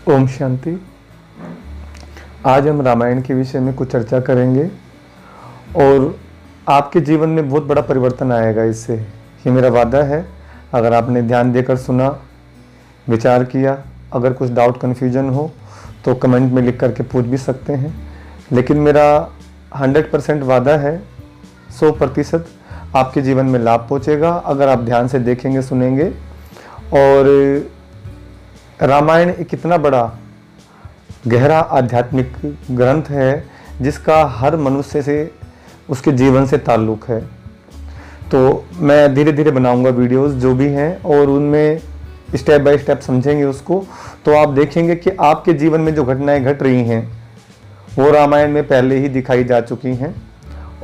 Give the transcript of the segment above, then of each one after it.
ओम शांति। आज हम रामायण के विषय में कुछ चर्चा करेंगे और आपके जीवन में बहुत बड़ा परिवर्तन आएगा इससे, ये मेरा वादा है। अगर आपने ध्यान देकर सुना, विचार किया, अगर कुछ डाउट कन्फ्यूजन हो तो कमेंट में लिख करके पूछ भी सकते हैं। लेकिन मेरा 100% वादा है, 100% आपके जीवन में लाभ पहुँचेगा अगर आप ध्यान से देखेंगे, सुनेंगे। और रामायण एक इतना बड़ा गहरा आध्यात्मिक ग्रंथ है जिसका हर मनुष्य से, उसके जीवन से ताल्लुक़ है। तो मैं धीरे धीरे बनाऊंगा वीडियोस जो भी हैं और उनमें स्टेप बाय स्टेप समझेंगे उसको, तो आप देखेंगे कि आपके जीवन में जो घटनाएं घट रही हैं वो रामायण में पहले ही दिखाई जा चुकी हैं।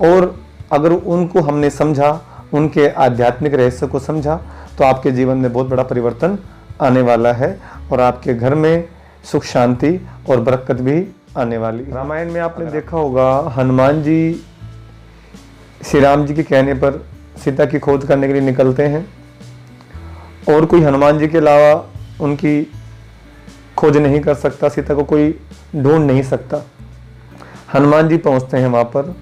और अगर उनको हमने समझा, उनके आध्यात्मिक रहस्य को समझा, तो आपके जीवन में बहुत बड़ा परिवर्तन आने वाला है और आपके घर में सुख शांति और बरकत भी आने वाली। रामायण में आपने देखा होगा, हनुमान जी श्री राम जी के कहने पर सीता की खोज करने के लिए निकलते हैं और कोई हनुमान जी के अलावा उनकी खोज नहीं कर सकता, सीता को कोई ढूंढ नहीं सकता। हनुमान जी पहुंचते हैं वहां पर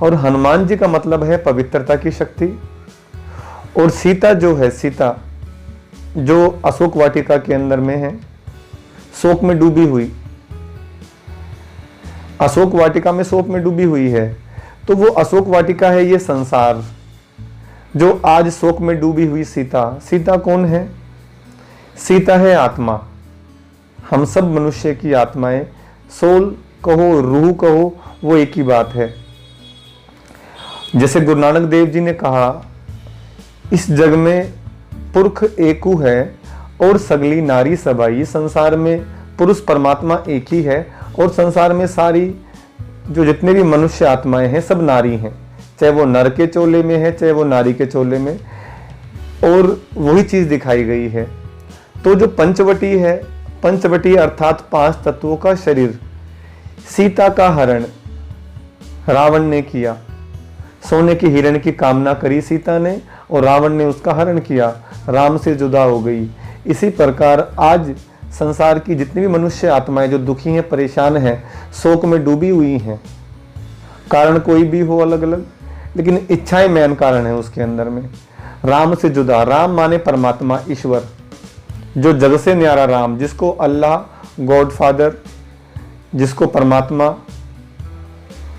और हनुमान जी का मतलब है पवित्रता की शक्ति। और सीता जो है, सीता जो अशोक वाटिका के अंदर में है, शोक में डूबी हुई, अशोक वाटिका में शोक में डूबी हुई है। तो वो अशोक वाटिका है ये संसार, जो आज शोक में डूबी हुई सीता। सीता कौन है? सीता है आत्मा। हम सब मनुष्य की आत्माएं, सोल कहो, रूह कहो, वो एक ही बात है। जैसे गुरु नानक देव जी ने कहा, इस जग में पुरख एकू है और सगली नारी सबाई। संसार में पुरुष परमात्मा एक ही है और संसार में सारी जो जितने भी मनुष्य आत्माएं हैं सब नारी हैं, चाहे वो नर के चोले में है चाहे वो नारी के चोले में, और वही चीज दिखाई गई है। तो जो पंचवटी है, पंचवटी अर्थात 5 तत्वों का शरीर, सीता का हरण रावण ने किया। सोने की हिरण की कामना करी सीता ने और रावण ने उसका हरण किया, राम से जुदा हो गई। इसी प्रकार आज संसार की जितनी भी मनुष्य आत्माएं जो दुखी हैं, परेशान हैं, शोक में डूबी हुई हैं, कारण कोई भी हो अलग अलग, लेकिन इच्छाएं मेन कारण है उसके अंदर में। राम से जुदा, राम माने परमात्मा, ईश्वर, जो जग से न्यारा राम, जिसको अल्लाह गॉड फादर, जिसको परमात्मा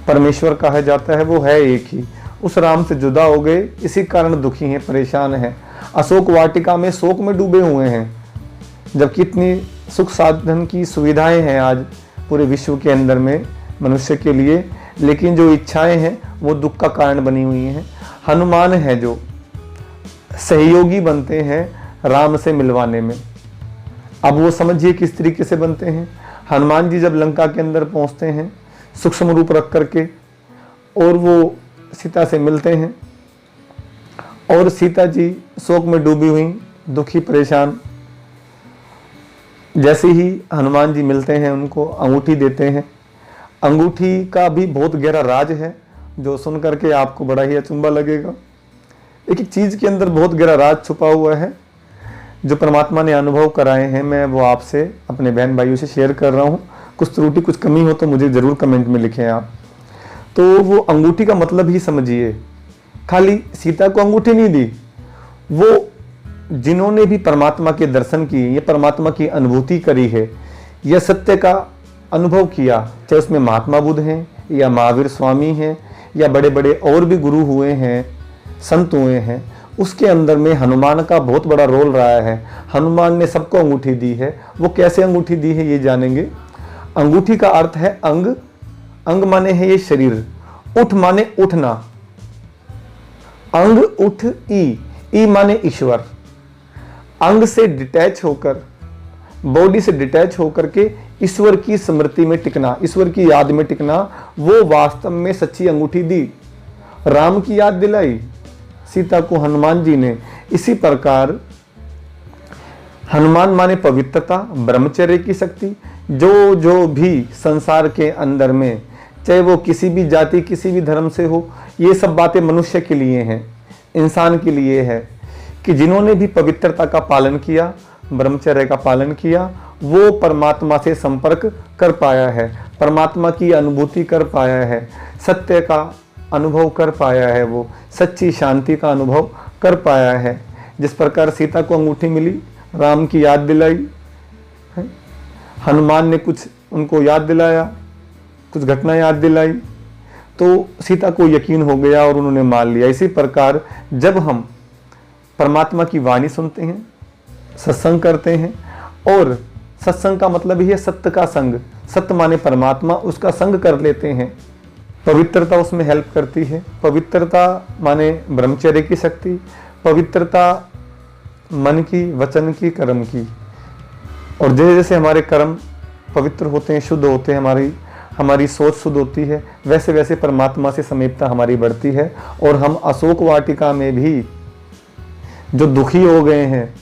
परमेश्वर कहा जाता है, वो है एक ही। उस राम से जुदा हो गए, इसी कारण दुखी हैं, परेशान हैं, अशोक वाटिका में शोक में डूबे हुए हैं। जबकि इतनी सुख साधन की सुविधाएं हैं आज पूरे विश्व के अंदर में मनुष्य के लिए, लेकिन जो इच्छाएं हैं वो दुख का कारण बनी हुई हैं। हनुमान है जो सहयोगी बनते हैं राम से मिलवाने में। अब वो समझिए किस तरीके से बनते हैं। हनुमान जी जब लंका के अंदर पहुंचते हैं सूक्ष्म रूप रख करके और वो सीता से मिलते हैं और सीता जी शोक में डूबी हुई, दुखी, परेशान। जैसे ही हनुमान जी मिलते हैं उनको अंगूठी देते हैं। अंगूठी का भी बहुत गहरा राज है जो सुन करके आपको बड़ा ही अचंभा लगेगा। एक एक चीज के अंदर बहुत गहरा राज छुपा हुआ है जो परमात्मा ने अनुभव कराए हैं। मैं वो आपसे, अपने बहन भाइयों से शेयर कर रहा हूँ। कुछ त्रुटि, कुछ कमी हो तो मुझे जरूर कमेंट में लिखें आप। तो वो अंगूठी का मतलब ही समझिए, खाली सीता को अंगूठी नहीं दी, वो जिन्होंने भी परमात्मा के दर्शन किए, ये परमात्मा की अनुभूति करी है, यह सत्य का अनुभव किया, चाहे उसमें महात्मा बुद्ध हैं या महावीर स्वामी हैं या बड़े बड़े और भी गुरु हुए हैं, संत हुए हैं, उसके अंदर में हनुमान का बहुत बड़ा रोल रहा है। हनुमान ने सबको अंगूठी दी है। वो कैसे अंगूठी दी है ये जानेंगे। अंगूठी का अर्थ है अंग, अंग माने है ये शरीर, उठ माने उठना, अंग उठ, ई माने ईश्वर। अंग से डिटैच होकर, बॉडी से डिटैच होकर के ईश्वर की स्मृति में टिकना, ईश्वर की याद में टिकना, वो वास्तव में सच्ची अंगूठी दी। राम की याद दिलाई सीता को हनुमान जी ने। इसी प्रकार हनुमान माने पवित्रता, ब्रह्मचर्य की शक्ति। जो जो भी संसार के अंदर में, चाहे वो किसी भी जाति, किसी भी धर्म से हो, ये सब बातें मनुष्य के लिए हैं, इंसान के लिए है कि जिन्होंने भी पवित्रता का पालन किया, ब्रह्मचर्य का पालन किया वो परमात्मा से संपर्क कर पाया है, परमात्मा की अनुभूति कर पाया है, सत्य का अनुभव कर पाया है, वो सच्ची शांति का अनुभव कर पाया है। जिस प्रकार सीता को अंगूठी मिली, राम की याद दिलाई, हनुमान ने कुछ उनको याद दिलाया, कुछ घटना याद दिलाई, तो सीता को यकीन हो गया और उन्होंने मान लिया। इसी प्रकार जब हम परमात्मा की वाणी सुनते हैं, सत्संग करते हैं, और सत्संग का मतलब ही है सत्य का संग, सत्य माने परमात्मा, उसका संग कर लेते हैं, पवित्रता उसमें हेल्प करती है। पवित्रता माने ब्रह्मचर्य की शक्ति, पवित्रता मन की, वचन की, कर्म की। और जैसे जैसे हमारे कर्म पवित्र होते हैं, शुद्ध होते हैं, हमारी सोच शुद्ध होती है, वैसे वैसे परमात्मा से समीपता हमारी बढ़ती है। और हम अशोक वाटिका में भी जो दुखी हो गए हैं,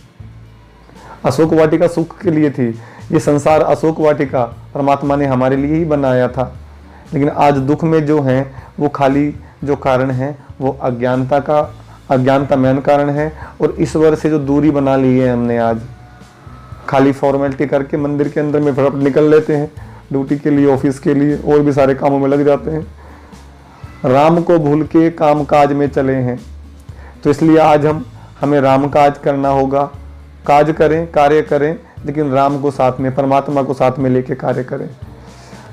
अशोक वाटिका सुख के लिए थी, ये संसार अशोक वाटिका परमात्मा ने हमारे लिए ही बनाया था, लेकिन आज दुख में जो हैं वो खाली जो कारण है वो अज्ञानता मेन कारण है। और ईश्वर से जो दूरी बना ली है हमने, आज खाली फॉर्मेलिटी करके मंदिर के अंदर में फटाफट निकल लेते हैं, ड्यूटी के लिए, ऑफिस के लिए, और भी सारे कामों में लग जाते हैं, राम को भूल के काम काज में चले हैं। तो इसलिए आज हमें राम काज करना होगा, काज करें, कार्य करें, लेकिन राम को साथ में, परमात्मा को साथ में लेके कार्य करें।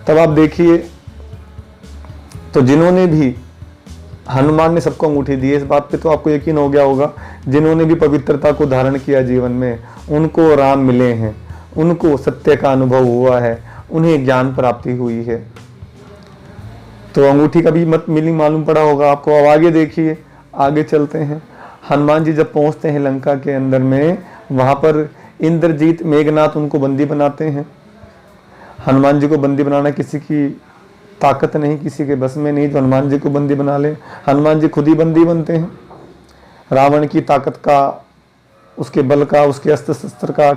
तब आप देखिए, तो जिन्होंने भी, हनुमान ने सबको अंगूठी दी है, इस बात पे तो आपको यकीन हो गया होगा, जिन्होंने भी पवित्रता को धारण किया जीवन में, उनको राम मिले हैं, उनको सत्य का अनुभव हुआ है, उन्हें ज्ञान प्राप्ति हुई है। तो अंगूठी का भी मीनिंग मालूम पड़ा होगा आपको। अब आगे देखिए, आगे चलते हैं। हनुमान जी जब पहुंचते हैं लंका के अंदर में, वहां पर इंद्रजीत, मेघनाथ उनको बंदी बनाते हैं। हनुमान जी को बंदी बनाना किसी की ताकत नहीं, किसी के बस में नहीं, तो हनुमान जी को बंदी बना ले। हनुमान जी खुद ही बंदी बनते हैं। रावण की ताकत का, उसके बल का, उसके अस्त्र शस्त्र का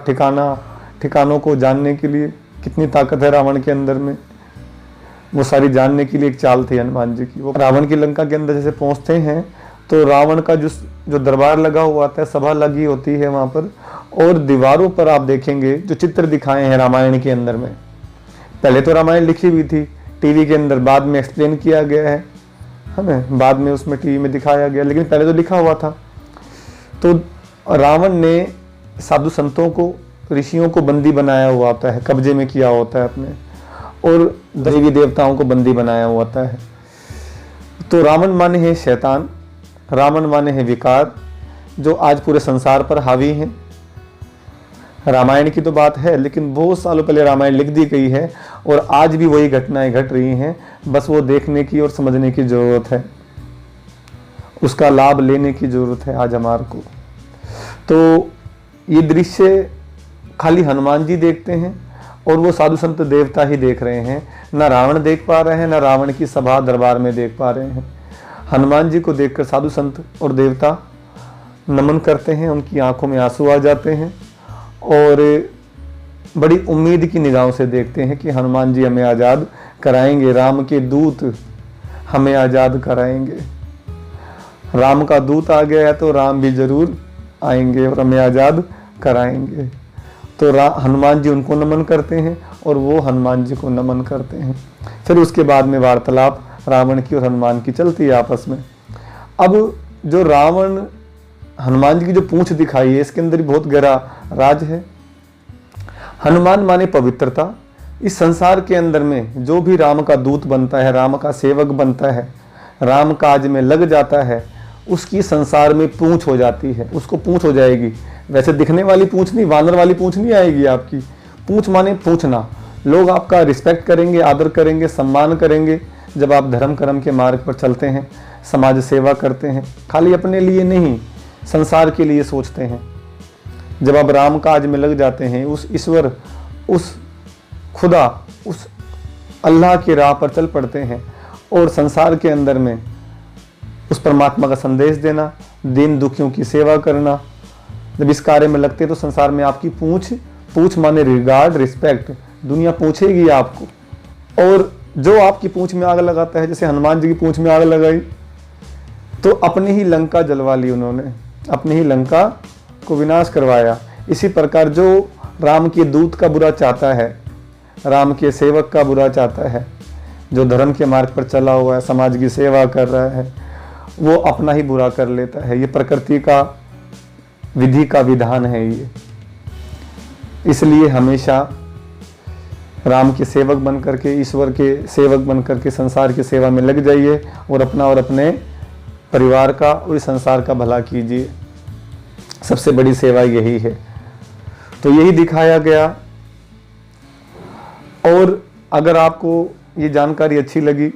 ठिकानों को जानने के लिए, कितनी ताकत है रावण के अंदर में, वो सारी जानने के लिए एक चाल थी हनुमान जी की। वो रावण की लंका के अंदर जैसे पहुंचते हैं, तो रावण का जो दरबार लगा हुआ था, सभा लगी होती है वहां पर, और दीवारों पर आप देखेंगे जो चित्र दिखाए हैं रामायण के अंदर में। पहले तो रामायण लिखी हुई थी टीवी के अंदर, बाद में एक्सप्लेन किया गया है हमें, बाद में उसमें टीवी में दिखाया गया, लेकिन पहले तो लिखा हुआ था। तो रावण ने साधु संतों को, ऋषियों को बंदी बनाया हुआ होता है, कब्जे में किया होता है अपने, और देवी देवताओं को बंदी बनाया हुआ होता है। तो रावण माने है शैतान, रावण माने है विकार, जो आज पूरे संसार पर हावी हैं। रामायण की तो बात है, लेकिन बहुत सालों पहले रामायण लिख दी गई है, और आज भी वही घटनाएं घट रही हैं, बस वो देखने की और समझने की जरूरत है, उसका लाभ लेने की जरूरत है आज हमारे को। तो ये दृश्य खाली हनुमान जी देखते हैं, और वो साधु संत देवता ही देख रहे हैं, ना रावण देख पा रहे हैं, ना रावण की सभा दरबार में देख पा रहे हैं। हनुमान जी को देखकर साधु संत और देवता नमन करते हैं, उनकी आंखों में आंसू आ जाते हैं, और बड़ी उम्मीद की निगाहों से देखते हैं कि हनुमान जी हमें आज़ाद कराएंगे, राम के दूत हमें आज़ाद कराएंगे। राम का दूत आ गया है तो राम भी जरूर आएंगे और हमें आज़ाद कराएंगे। तो हनुमान जी उनको नमन करते हैं, और वो हनुमान जी को नमन करते हैं। फिर उसके बाद में वार्तालाप रावण की और हनुमान की चलती है आपस में। अब जो रावण हनुमान जी की जो पूंछ दिखाई है, इसके अंदर भी बहुत गहरा राज है। हनुमान माने पवित्रता। इस संसार के अंदर में जो भी राम का दूत बनता है, राम का सेवक बनता है, राम काज में लग जाता है, उसकी संसार में पूंछ हो जाती है, उसको पूंछ हो जाएगी। वैसे दिखने वाली पूंछ नहीं, वानर वाली पूंछ नहीं आएगी आपकी। पूंछ माने पूछना, लोग आपका रिस्पेक्ट करेंगे, आदर करेंगे, सम्मान करेंगे जब आप धर्म कर्म के मार्ग पर चलते हैं, समाज सेवा करते हैं, खाली अपने लिए नहीं, संसार के लिए सोचते हैं। जब आप राम काज में लग जाते हैं, उस ईश्वर, उस खुदा, उस अल्लाह की राह पर चल पड़ते हैं, और संसार के अंदर में उस परमात्मा का संदेश देना, दीन दुखियों की सेवा करना, जब इस कार्य में लगते हैं तो संसार में आपकी पूंछ माने रिगार्ड, रिस्पेक्ट, दुनिया पूछेगी आपको। और जो आपकी पूंछ में आग लगाता है, जैसे हनुमान जी की पूंछ में आग लगाई, तो अपनी ही लंका जलवा ली उन्होंने, अपनी ही लंका को विनाश करवाया। इसी प्रकार जो राम के दूत का बुरा चाहता है, राम के सेवक का बुरा चाहता है, जो धर्म के मार्ग पर चला हुआ है, समाज की सेवा कर रहा है, वो अपना ही बुरा कर लेता है। ये प्रकृति का विधि का विधान है ये। इसलिए हमेशा राम के सेवक बन करके, ईश्वर के सेवक बन करके संसार की सेवा में लग जाइए और अपना और अपने परिवार का और इस संसार का भला कीजिए। सबसे बड़ी सेवा यही है। तो यही दिखाया गया। और अगर आपको ये जानकारी अच्छी लगी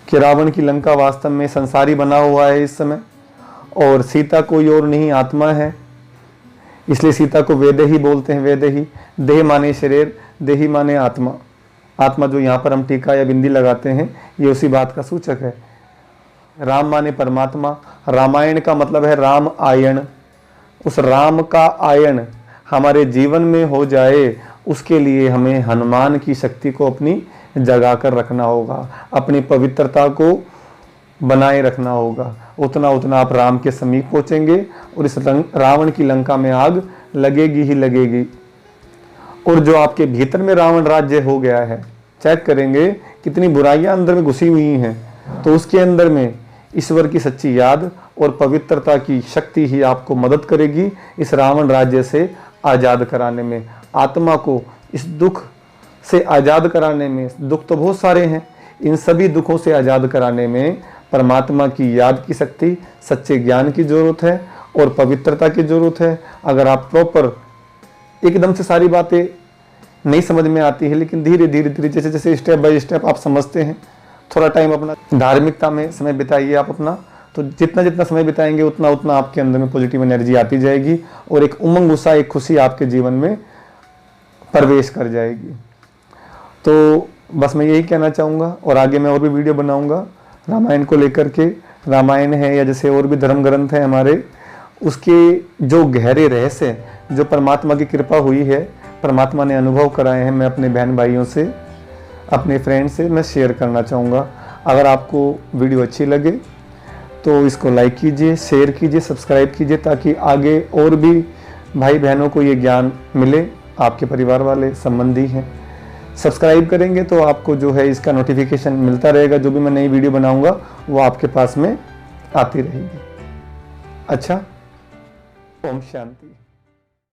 कि रावण की लंका वास्तव में संसारी बना हुआ है इस समय, और सीता कोई और नहीं आत्मा है, इसलिए सीता को वेदेही बोलते हैं। वेदेही, देह माने शरीर, देही माने आत्मा। आत्मा जो यहाँ पर हम टीका या बिंदी लगाते हैं, ये उसी बात का सूचक है। राम माने परमात्मा। रामायण का मतलब है राम आयन। उस राम का आयन हमारे जीवन में हो जाए, उसके लिए हमें हनुमान की शक्ति को अपनी जगा कर रखना होगा, अपनी पवित्रता को बनाए रखना होगा। उतना उतना आप राम के समीप पहुंचेंगे और इस रावण की लंका में आग लगेगी ही लगेगी। और जो आपके भीतर में रावण राज्य हो गया है, चेक करेंगे कितनी बुराइयां अंदर में घुसी हुई हैं, तो उसके अंदर में ईश्वर की सच्ची याद और पवित्रता की शक्ति ही आपको मदद करेगी इस रावण राज्य से आज़ाद कराने में, आत्मा को इस दुख से आज़ाद कराने में। दुख तो बहुत सारे हैं, इन सभी दुखों से आज़ाद कराने में परमात्मा की याद की शक्ति, सच्चे ज्ञान की जरूरत है और पवित्रता की जरूरत है। अगर आप प्रॉपर एकदम से सारी बातें नहीं समझ में आती है, लेकिन धीरे धीरे धीरे जैसे जैसे स्टेप बाय स्टेप आप समझते हैं, थोड़ा टाइम अपना धार्मिकता में समय बिताइए आप अपना, तो जितना जितना समय बिताएंगे उतना उतना आपके अंदर में पॉजिटिव एनर्जी आती जाएगी और एक उमंग, उत्साह, एक खुशी आपके जीवन में प्रवेश कर जाएगी। तो बस मैं यही कहना चाहूँगा, और आगे मैं और भी वीडियो बनाऊँगा रामायण को लेकर के। रामायण है या जैसे और भी धर्म ग्रंथ हैं हमारे, उसके जो गहरे रहस्य, जो परमात्मा की कृपा हुई है, परमात्मा ने अनुभव कराए हैं, मैं अपने बहन भाइयों से, अपने फ्रेंड से मैं शेयर करना चाहूँगा। अगर आपको वीडियो अच्छी लगे तो इसको लाइक कीजिए, शेयर कीजिए, सब्सक्राइब कीजिए, ताकि आगे और भी भाई बहनों को ये ज्ञान मिले। आपके परिवार वाले संबंधी हैं, सब्सक्राइब करेंगे तो आपको जो है इसका नोटिफिकेशन मिलता रहेगा। जो भी मैं नई वीडियो बनाऊंगा वो आपके पास में आती रहेगी। अच्छा, ओम शांति।